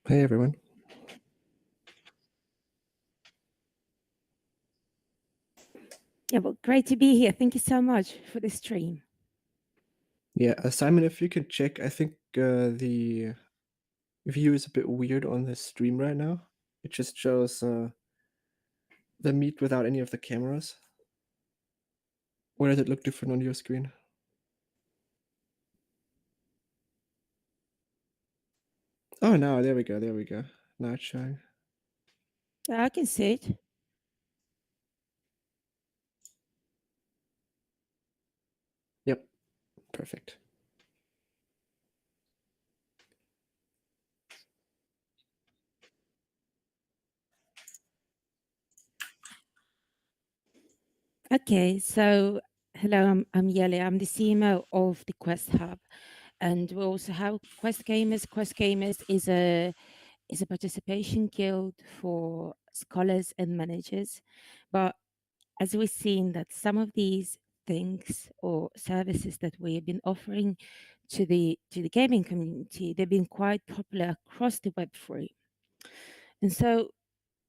Hey everyone. Yeah, well, great to be here. Thank you so much for the stream. Yeah, Simon, if you could check, I think the view is a bit weird on this stream right now. It just shows the meet without any of the cameras. Or does it look different on your screen? Oh, no, there we go, there we go. Now it's showing. I can see it. Yep, perfect. Okay, so hello, I'm Yeli. I'm the CMO of the Quest Hub, and we also have Quest Gamers. Quest Gamers is a participation guild for scholars and managers, but as we've seen that some of these things or services that we have been offering to the gaming community, they've been quite popular across the Web3. And so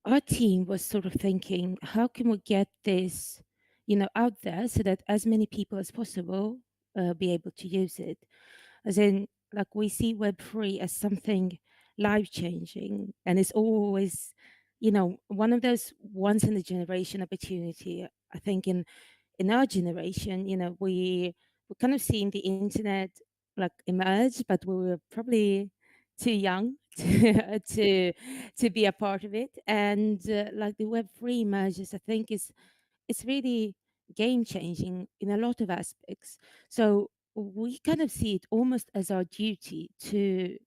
our team was sort of thinking, how can we get this, out there so that as many people as possible be able to use it? As in, like we see Web3 as something life changing, and it's always, one of those once in a generation opportunity. I think in our generation, we're kind of seeing the internet like emerge, but we were probably too young to be a part of it. And like the Web3 emerges, I think is it's really game changing in a lot of aspects. So we kind of see it almost as our duty to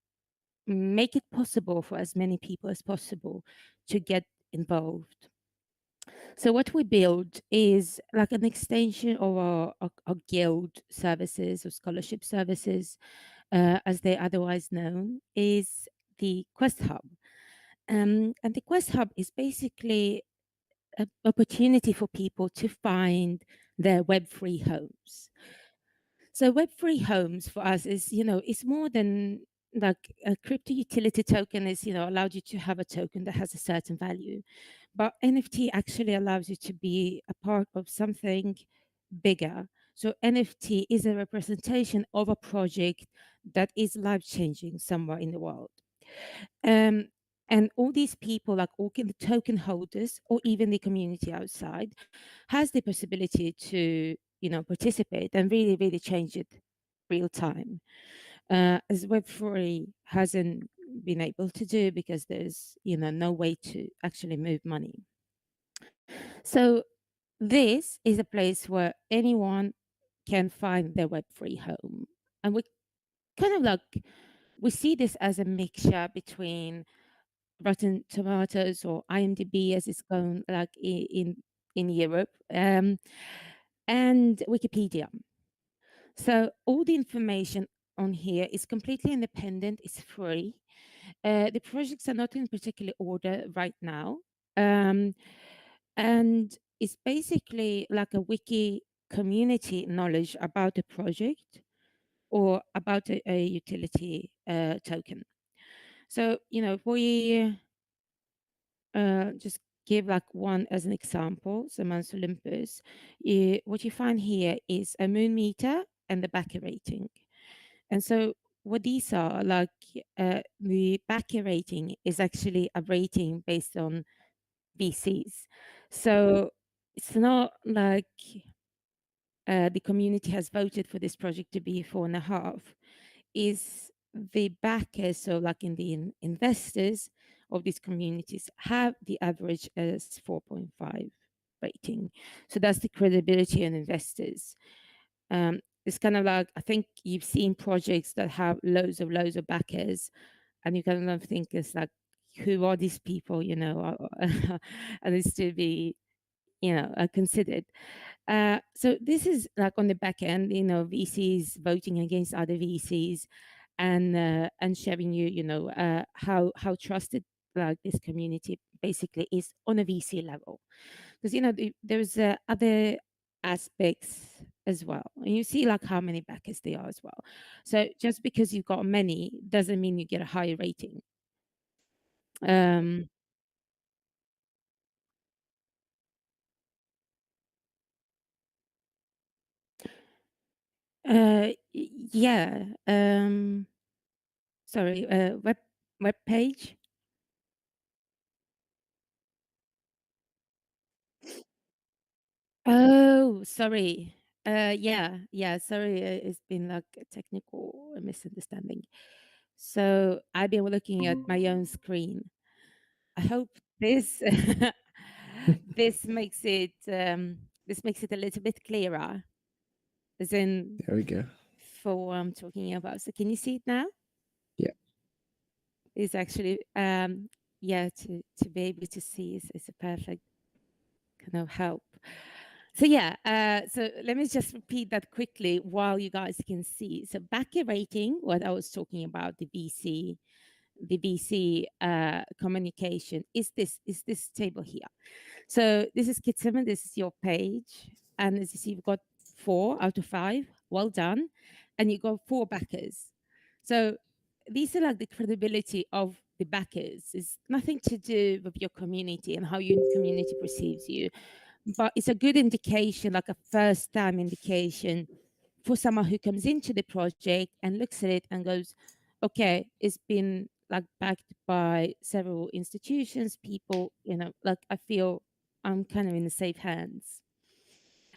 make it possible for as many people as possible to get involved. So what we build is like an extension of our guild services or scholarship services, as they're otherwise known, is the Quest Hub. And the Quest Hub is basically an opportunity for people to find their Web3 homes. So Web3 homes for us is, it's more than like a crypto utility token is, allowed you to have a token that has a certain value. But NFT actually allows you to be a part of something bigger. So NFT is a representation of a project that is life changing somewhere in the world. Um, and all these people, like all the token holders or even the community outside, has the possibility to, participate and really, really change it real time. As Web3 hasn't been able to do because there's, no way to actually move money. So this is a place where anyone can find their Web3 home. And we kind of like, we see this as a mixture between Rotten Tomatoes or IMDb as it's going like in Europe, and Wikipedia. So all the information on here is completely independent, it's free. The projects are not in particular order right now. Um, and it's basically like a wiki community knowledge about a project or about a utility token. So, if we just give like one as an example, so Mons Olympus, what you find here is a moon meter and the Backer rating. And so what these are like, the Backer rating is actually a rating based on VCs. So it's not like the community has voted for this project to be 4.5. Is the backers, so like in the investors of these communities, have the average as 4.5 rating. So that's the credibility in investors. It's kind of like, I think you've seen projects that have loads of backers, and you kind of think it's like, who are these people, and it's to be, considered. So this is like on the back end, VCs voting against other VCs, and showing you, how trusted like this community basically is on a VC level, because there's other aspects as well, and you see like how many backers they are as well. So just because you've got many doesn't mean you get a higher rating. Um, yeah. Sorry. Web page. Oh, sorry. Yeah, yeah. Sorry, it's been like a technical misunderstanding. So I've been looking at my own screen. I hope this this makes it a little bit clearer, as in There we go. for what I'm talking about. So can you see it now? Yeah. It's actually yeah, to be able to see is a perfect kind of help. So yeah, so let me just repeat that quickly while you guys can see. So backer rating, what I was talking about, the VC communication is this table here. So this is Kitsumon, this is your page. And as you see, you've got 4 out of 5. Well done. And you got 4 backers. So these are like the credibility of the backers. It's nothing to do with your community and how your community perceives you. But it's a good indication, like a first time indication for someone who comes into the project and looks at it and goes, okay, it's been like backed by several institutions, people, like I feel I'm kind of in the safe hands.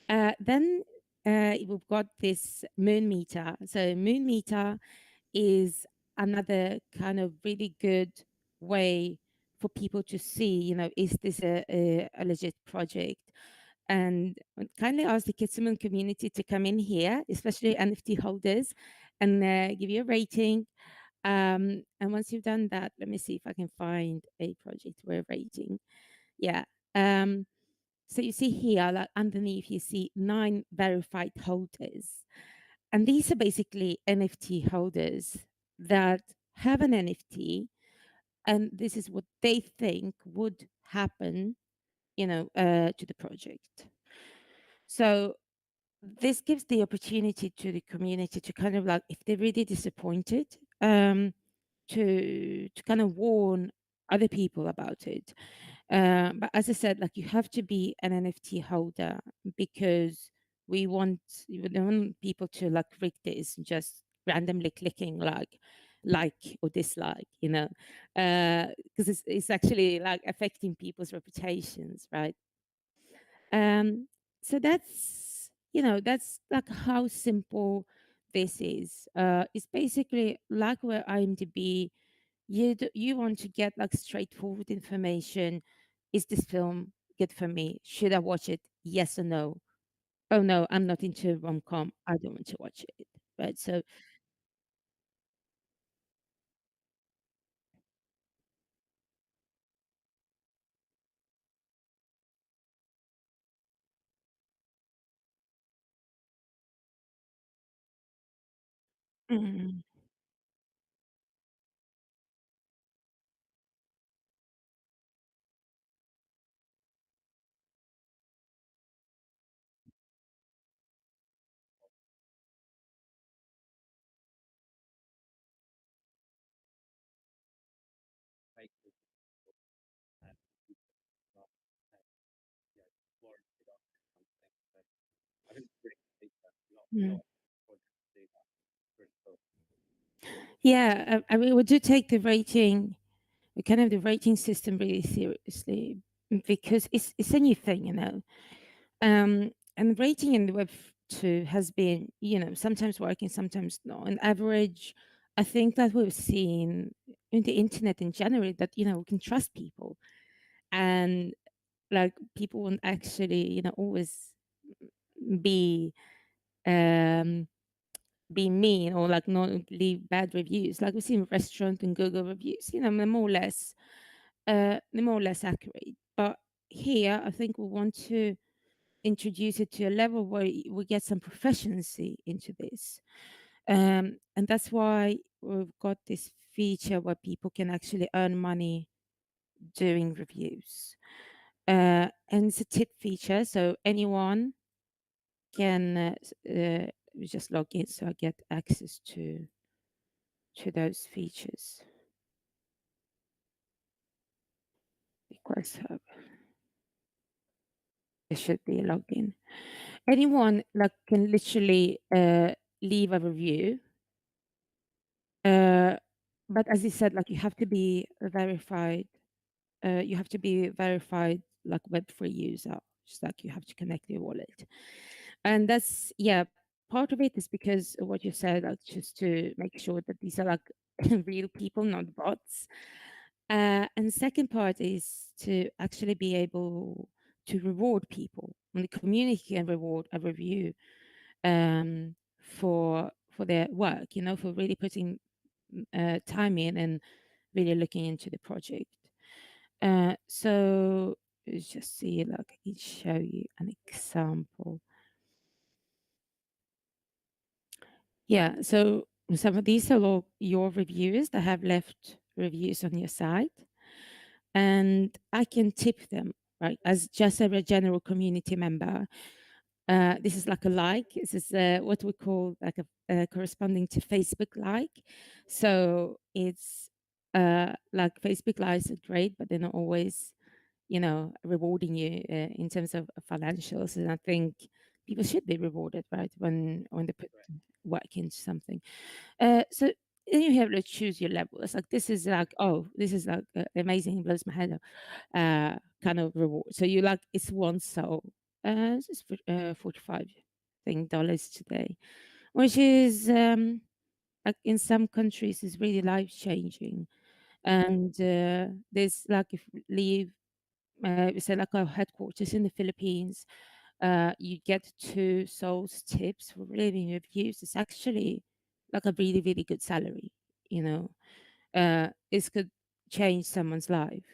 Then we've got this moon meter. So moon meter is another kind of really good way for people to see, is this a legit project? And I kindly ask the Kitsumon community to come in here, especially NFT holders, and give you a rating. And once you've done that, let me see if I can find a project we're rating. Yeah. Um, so you see here, like underneath, you see 9 verified holders. And these are basically NFT holders that have an NFT, and this is what they think would happen, to the project. So this gives the opportunity to the community to kind of like, if they're really disappointed, to kind of warn other people about it. But as I said, like you have to be an NFT holder because we don't want people to like rig this just randomly clicking like or dislike, because it's actually like affecting people's reputations, right? Um, so that's like how simple this is. It's basically like where IMDb, you want to get like straightforward information. Is this film good for me? Should I watch it? Yes or no? Oh no, I'm not into rom-com. I don't want to watch it. Right. So mm, mm. Yeah, I mean, we do take the rating, kind of the rating system really seriously because it's a new thing, and rating in the web 2 has been, sometimes working, sometimes not. On average, I think that we've seen in the internet in general that, we can trust people and like people won't actually, always be um be mean or like not leave bad reviews. Like we see in restaurant and Google reviews, they're more or less accurate. But here I think we want to introduce it to a level where we get some proficiency into this. And that's why we've got this feature where people can actually earn money doing reviews. And it's a tip feature, so anyone can just log in so I get access to those features. Request Hub. It should be a login. Anyone like can literally leave a review. Uh, but as you said, like you have to be verified. You have to be verified like Web3 user. Just like you have to connect your wallet, and that's yeah. Part of it is because of what you said, like just to make sure that these are like real people, not bots. And second part is to actually be able to reward people. And the community can reward a review for their work, you know, for really putting time in and really looking into the project. So let's just see, like I can show you an example. Yeah, so some of these are all your reviewers that have left reviews on your site, and I can tip them, right, as just a general community member. This is like a like. This is what we call like a corresponding to Facebook like. So it's like Facebook likes are great, but they're not always, you know, rewarding you in terms of financials. And I think people should be rewarded, right, when they put work into something. So then you have to choose your level. It's like this is like, oh, this is like amazing, blows my head up, kind of reward. So you like it's one soul. This is 45 thing dollars today, which is like in some countries is really life changing. And there's like if we leave, we say like our headquarters in the Philippines, you get 2 souls tips for leaving reviews. It's actually like a really, really good salary, you know. This could change someone's life.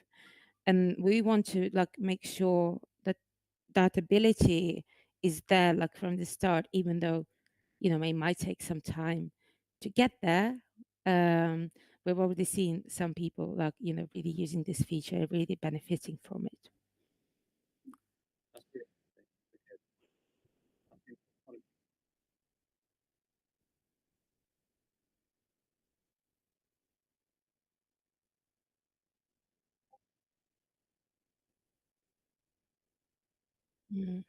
And we want to like make sure that that ability is there like from the start, even though, you know, it might take some time to get there. Um, we've already seen some people like, you know, really using this feature, really benefiting from it. Mm.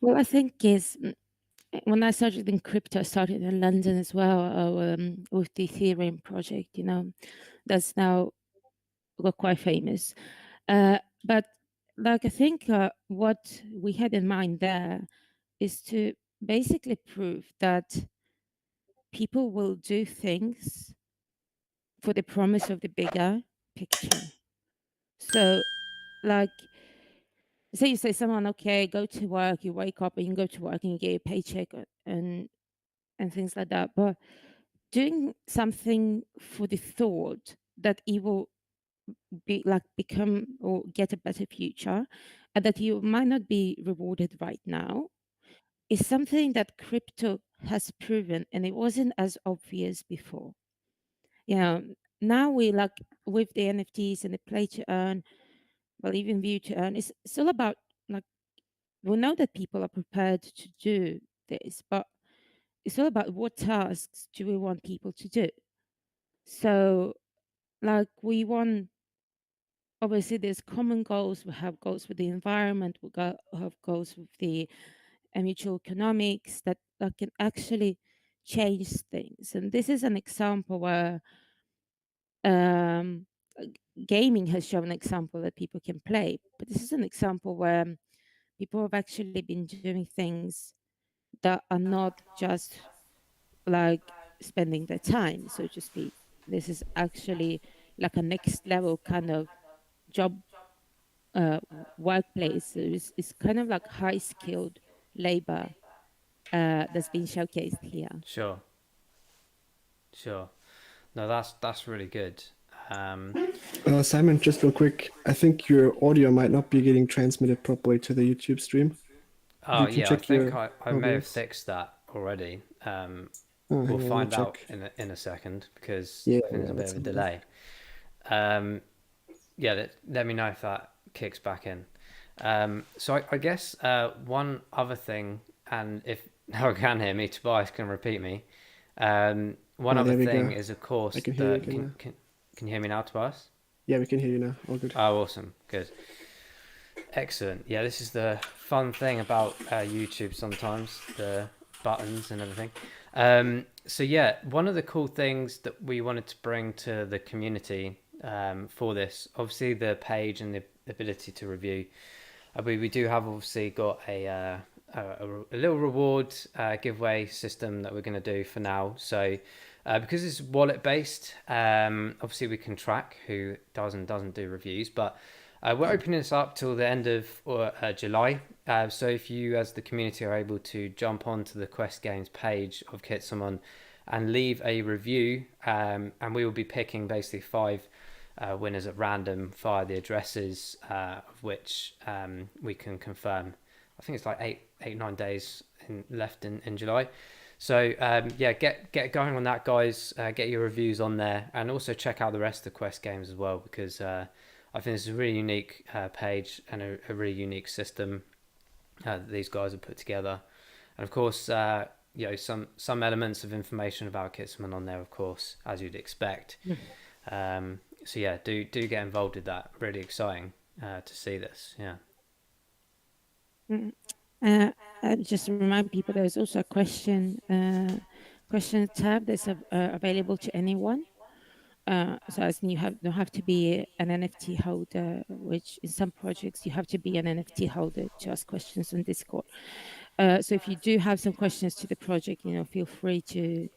Well, I think is when I started in crypto, I started in London as well with the Ethereum project. You know, that's now got quite famous. But like I think what we had in mind there is to basically prove that people will do things for the promise of the bigger picture. So, like, say you say someone, okay, go to work, you wake up and you go to work and you get your paycheck and things like that. But doing something for the thought that it will be like become or get a better future and that you might not be rewarded right now is something that crypto has proven and it wasn't as obvious before. You know, now we like with the NFTs and the play to earn, well, even view to earn, it's all about like we know that people are prepared to do this, but it's all about what tasks do we want people to do. So like we want obviously there's common goals, we have goals with the environment, have goals with the mutual economics that can actually change things. And this is an example where um, gaming has shown an example that people can play, but this is an example where people have actually been doing things that are not just like spending their time, so to speak. This is actually like a next level kind of job workplace. So it's kind of like high skilled labor that's been showcased here. Sure. Sure. No, that's really good. Um, Simon, just real quick, I think your audio might not be getting transmitted properly to the YouTube stream. If oh you can yeah, I check think your I may have OBS. fixed that already. We'll Hang on, let me find out check. in a second because Yeah, I think yeah, there's a bit let's of a have a look. delay. Um, yeah, let me know if that kicks back in. So I guess one other thing, and if no one can hear me, Tobias can repeat me. One other There we thing go. is, of I course, can hear you the again now. can you hear me now, Tobias? Yeah, we can hear you now. All good. Oh, awesome, good. Excellent. Yeah, this is the fun thing about YouTube sometimes, the buttons and everything. So, yeah, one of the cool things that we wanted to bring to the community for this, obviously, the page and the ability to review. We do have obviously got a little reward giveaway system that we're going to do for now. So, because it's wallet based, obviously we can track who does and doesn't do reviews, but we're opening this up till the end of July. So if you, as the community, are able to jump onto the Quest Games page of Kitsumon and leave a review, and we will be picking basically five winners at random via the addresses of which we can confirm. I think it's like 9 days left in July. So yeah, get going on that, guys. Get your reviews on there, and also check out the rest of the Quest games as well, because I think this is a really unique page and a really unique system that these guys have put together. And of course, some elements of information about Kitsumon on there, of course, as you'd expect. So yeah, do get involved with that. Really exciting to see this. Yeah. Mm. Just to remind people, there's also a question tab that's available to anyone. So as you don't have to be an NFT holder, which in some projects you have to be an NFT holder to ask questions on Discord. So if you do have some questions to the project, feel free to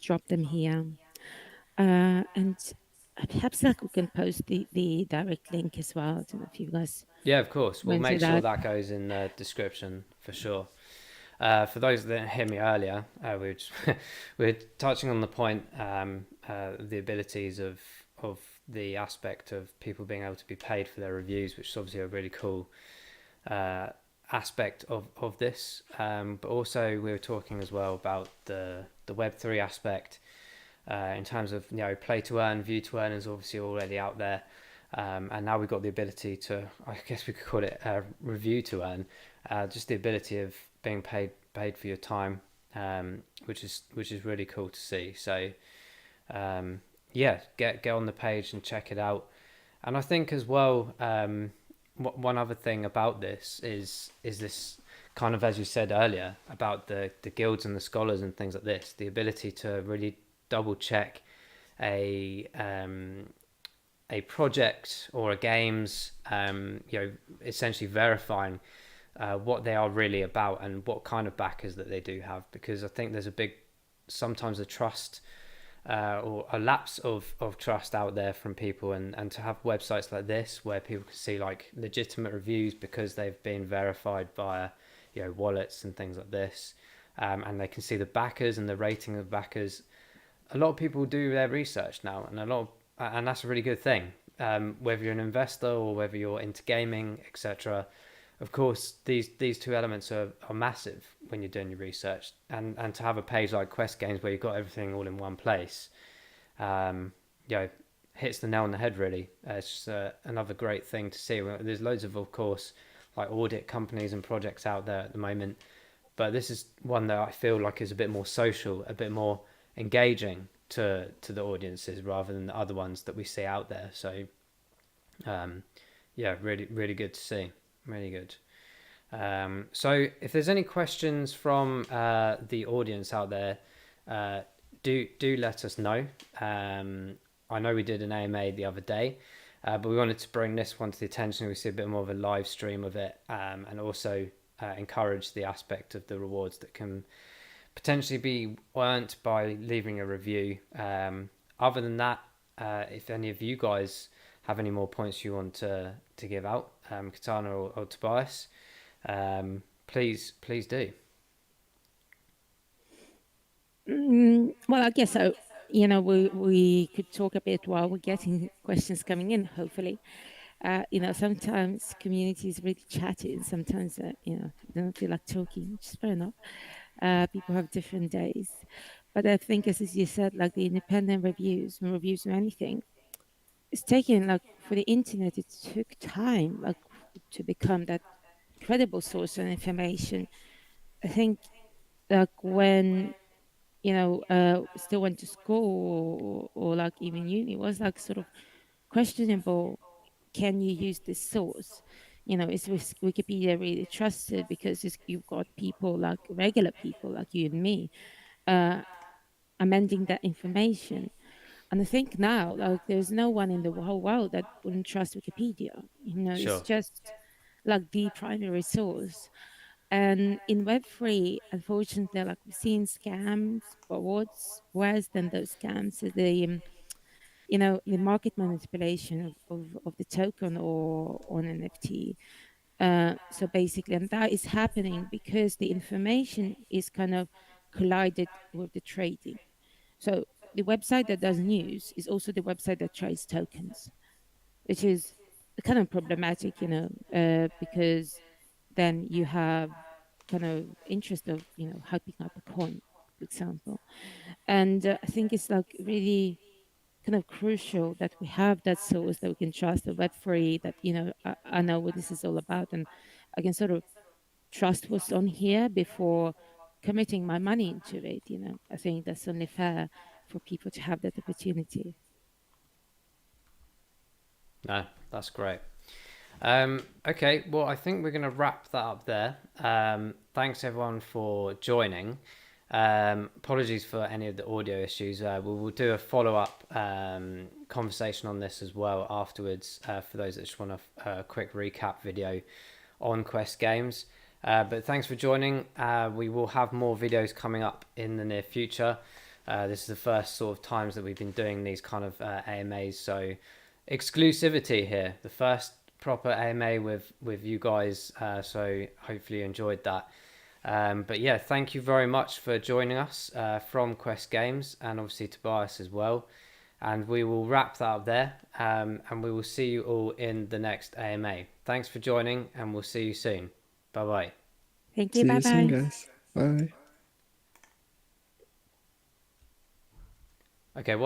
drop them here. And perhaps we can post the direct link as well. I don't know if you guys Yeah, of course. We'll went to make sure that. that goes in the description for sure. For those that didn't hear me earlier, we were touching on the point, the abilities of the aspect of people being able to be paid for their reviews, which is obviously a really cool aspect of this. But also we were talking as well about the Web3 aspect in terms of play to earn, view to earn is obviously already out there. And now we've got the ability to, I guess we could call it review to earn, just the ability of being paid for your time, which is really cool to see. So yeah, get on the page and check it out. And I think as well, one other thing about this is this kind of, as you said earlier, about the guilds and the scholars and things like this, the ability to really double check a project or a game's essentially verifying what they are really about and what kind of backers that they do have, because I think there's a big sometimes a trust or a lapse of trust out there from people, and to have websites like this where people can see like legitimate reviews because they've been verified via wallets and things like this, and they can see the backers and the rating of backers. A lot of people do their research now, and that's a really good thing. Whether you're an investor or whether you're into gaming, etc. Of course, these two elements are massive when you're doing your research, and to have a page like Quest Games where you've got everything all in one place, hits the nail on the head really. It's just another great thing to see. There's loads of course, like audit companies and projects out there at the moment, but this is one that I feel like is a bit more social, a bit more engaging to the audiences rather than the other ones that we see out there. So yeah, really good to see, really good. So if there's any questions from the audience out there, do let us know. I know we did an AMA the other day, but we wanted to bring this one to the attention. We see a bit more of a live stream of it, and also encourage the aspect of the rewards that can potentially be earned by leaving a review. Other than that, if any of you guys have any more points you want to give out, Katana or Tobias, please do. Well, I guess so. We could talk a bit while we're getting questions coming in, hopefully. Sometimes community is really chatty, and sometimes, they don't feel like talking, which is fair enough. People have different days. But I think, as you said, like the independent reviews and reviews of anything, it's taken, like, for the internet, it took time, like, to become that credible source of information. I think, like, when still went to school, or like even uni, was like sort of questionable. Can you use this source? Is Wikipedia really trusted? Because you've got people, like regular people like you and me, uh, amending that information. And I think now, like, there's no one in the whole world that wouldn't trust Wikipedia. It's Sure. just like the primary source. And in Web3, unfortunately, like, we've seen scams, but what's worse than those scams is the market manipulation of the token or on NFT. So basically, and that is happening because the information is kind of collided with the trading. So the website that does news is also the website that trades tokens, which is kind of problematic, because then you have kind of interest of, hyping up a coin, for example. And I think it's like really kind of crucial that we have that source that we can trust, the Web3, that, I know what this is all about, and I can sort of trust what's on here before committing my money into it. I think that's only fair for people to have that opportunity. No, that's great. Okay, well, I think we're going to wrap that up there. Thanks everyone for joining. Apologies for any of the audio issues. We will do a follow-up conversation on this as well afterwards, for those that just want a quick recap video on Quest Games. But thanks for joining. We will have more videos coming up in the near future. This is the first sort of times that we've been doing these kind of AMAs, so exclusivity here. The first proper AMA with you guys, so hopefully you enjoyed that. But yeah, thank you very much for joining us from Quest Games, and obviously Tobias as well. And we will wrap that up there, and we will see you all in the next AMA. Thanks for joining, and we'll see you soon. Bye bye. Thank you. See Bye you soon, bye. guys. Bye. Okay,